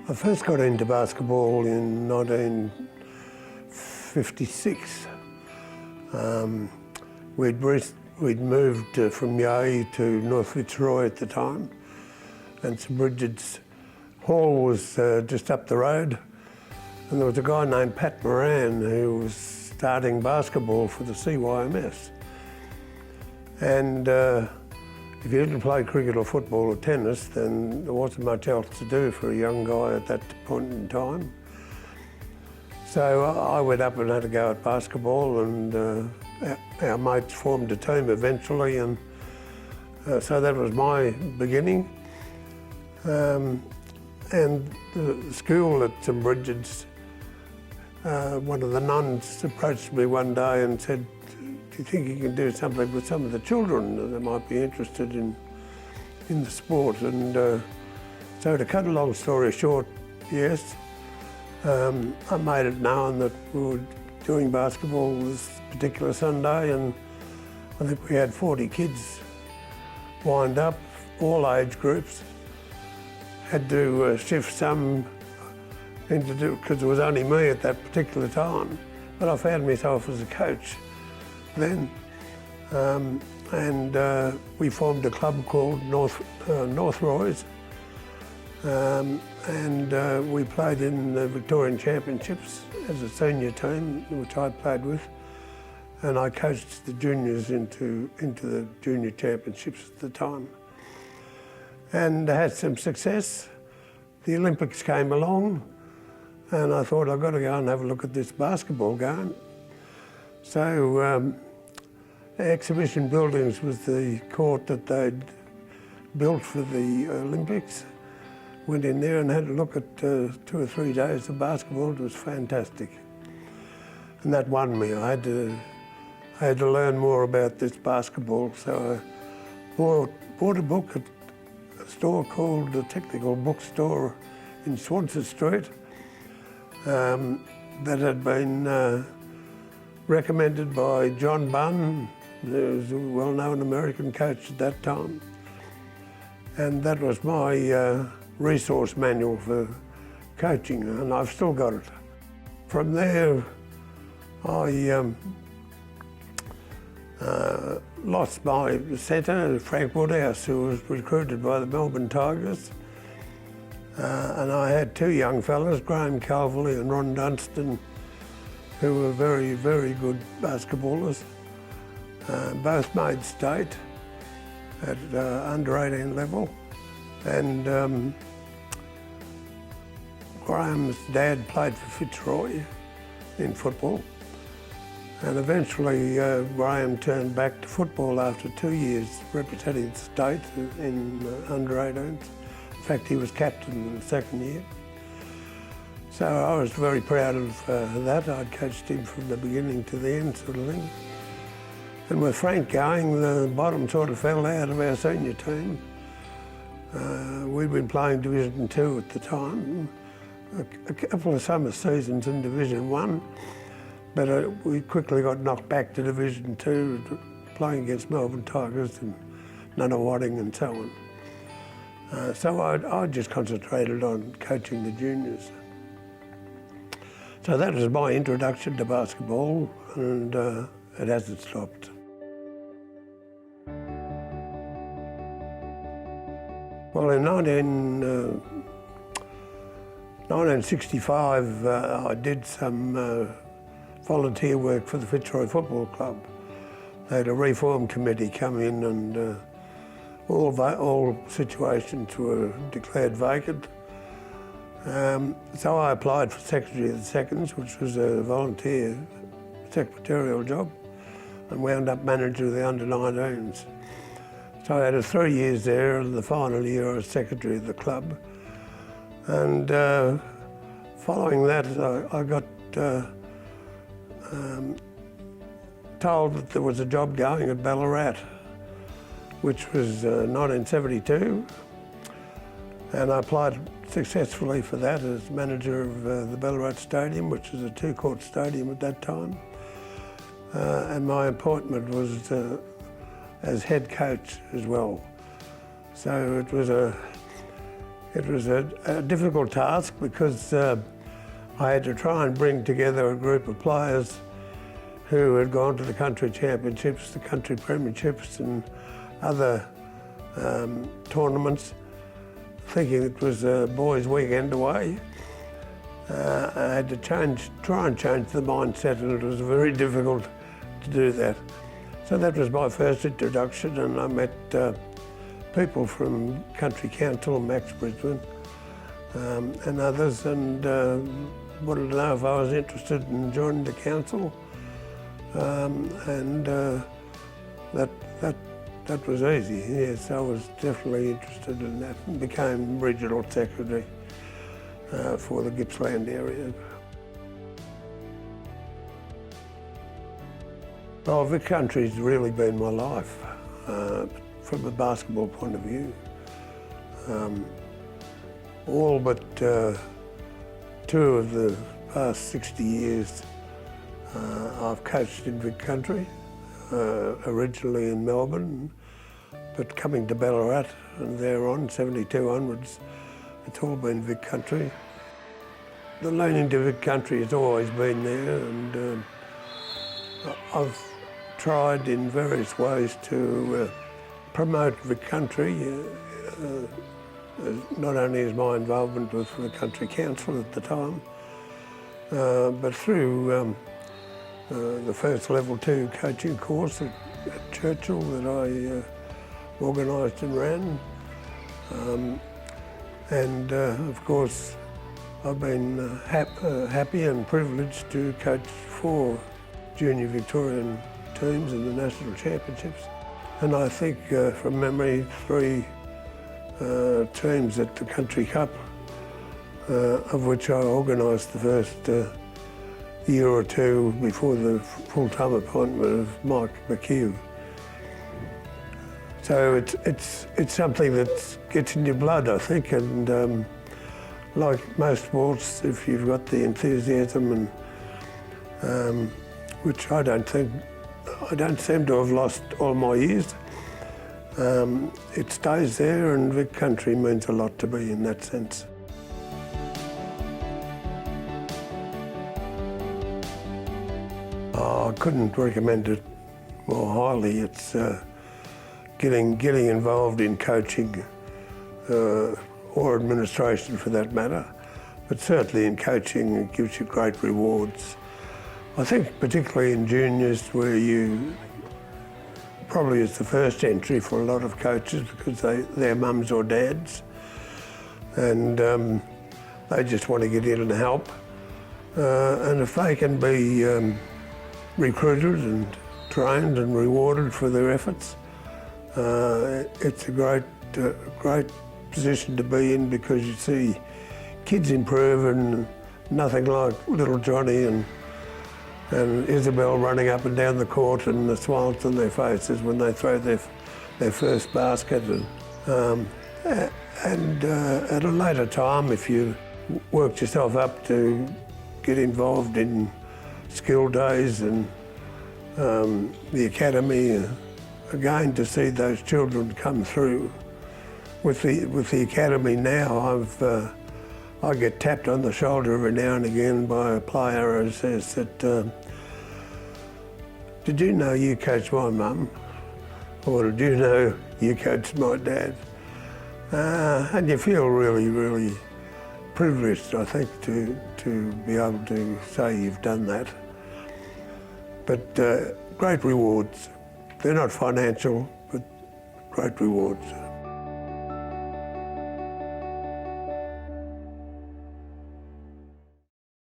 I first got into basketball in 1956. We'd moved from Yea to North Fitzroy at the time, and St Bridget's Hall was just up the road, and there was a guy named Pat Moran who was starting basketball for the CYMS. And if you didn't play cricket or football or tennis, then there wasn't much else to do for a young guy at that point in time. So I went up and had a go at basketball, and our mates formed a team eventually, and so that was my beginning. And the school at St Bridget's, one of the nuns approached me one day and said, "Do you think you can do something with some of the children that might be interested in the sport?" And so to cut a long story short, yes, I made it known that we were doing basketball this particular Sunday, and I think we had 40 kids lined up, all age groups. Had to shift some into because it was only me at that particular time, but I found myself as a coach then, and we formed a club called North Roy's, and we played in the Victorian Championships as a senior team, which I played with, and I coached the juniors into the junior championships at the time, and had some success. The Olympics came along, and I thought, I've got to go and have a look at this basketball game. So Exhibition Buildings was the court that they'd built for the Olympics. Went in there and had a look at 2 or 3 days of basketball. It was fantastic. And that won me. I had to learn more about this basketball, so I bought a book at a store called the Technical Bookstore in Swansea Street that had been recommended by John Bunn, who was a well-known American coach at that time. And that was my resource manual for coaching, and I've still got it. From there, I lost my centre, Frank Woodhouse, who was recruited by the Melbourne Tigers. And I had 2 young fellas, Graham Calverley and Ron Dunstan, who were very, very good basketballers. Both made state at under 18 level. And Graham's dad played for Fitzroy in football. And eventually Graham turned back to football after 2 years representing the state in under 18s. In fact, he was captain in the 2nd year. So I was very proud of that. I'd coached him from the beginning to the end, sort of thing. And with Frank going, the bottom sort of fell out of our senior team. We'd been playing Division 2 at the time, a couple of summer seasons in Division 1, but we quickly got knocked back to Division 2, playing against Melbourne Tigers and Nunawading and so on. So I just concentrated on coaching the juniors. So that was my introduction to basketball, and it hasn't stopped. Well, in 1965, I did some volunteer work for the Fitzroy Football Club. They had a reform committee come in, and all situations were declared vacant. So I applied for Secretary of the Seconds, which was a volunteer secretarial job, and wound up manager of the under-19s. So I had 3 years there, and the final year I was secretary of the club. And following that, I got told that there was a job going at Ballarat, which was 1972. And I applied successfully for that as manager of the Ballarat Stadium, which was a 2-court stadium at that time. And my appointment was as head coach as well. So it It was a difficult task because I had to try and bring together a group of players who had gone to the country championships, the country premierships and other tournaments, thinking it was a boys' weekend away. I had to try and change the mindset, and it was very difficult to do that. So that was my first introduction, and I met people from Country Council, Max Brisbane, and others, and wanted to know if I was interested in joining the council, and that was easy. Yes, I was definitely interested in that, and became regional secretary for the Gippsland area. Well, Vic Country's really been my life from a basketball point of view. All but 2 of the past 60 years I've coached in Vic Country, originally in Melbourne, but coming to Ballarat and thereon, 72 onwards, it's all been Vic Country. The leaning to Vic Country has always been there, and I've tried in various ways to promote Vic Country, not only as my involvement with the Country Council at the time, but through the first level 2 coaching course at Churchill that I organised and ran. And of course, I've been happy and privileged to coach 4 junior Victorian teams in the national championships. And I think from memory, 3 teams at the Country Cup, of which I organised the first year or 2 before the full-time appointment of Mike McHugh. So it's something that gets in your blood, I think, and like most sports, if you've got the enthusiasm, and which I don't seem to have lost all my years, it stays there, and Vic Country means a lot to me in that sense. I couldn't recommend it more highly. It's getting involved in coaching or administration for that matter, but certainly in coaching it gives you great rewards. I think particularly in juniors, where you probably is the first entry for a lot of coaches because they're mums or dads, and they just want to get in and help. And if they can be recruited and trained and rewarded for their efforts, it's a great position to be in, because you see kids improve, and nothing like little Johnny and Isabel running up and down the court and the smiles on their faces when they throw their first basket. And at a later time, if you worked yourself up to get involved in skill days and the academy, again to see those children come through. With the academy now, I get tapped on the shoulder every now and again by a player who says that, did you know you coached my mum? Or did you know you coached my dad? And you feel really, really privileged, I think, to be able to say you've done that. But great rewards. They're not financial, but great rewards.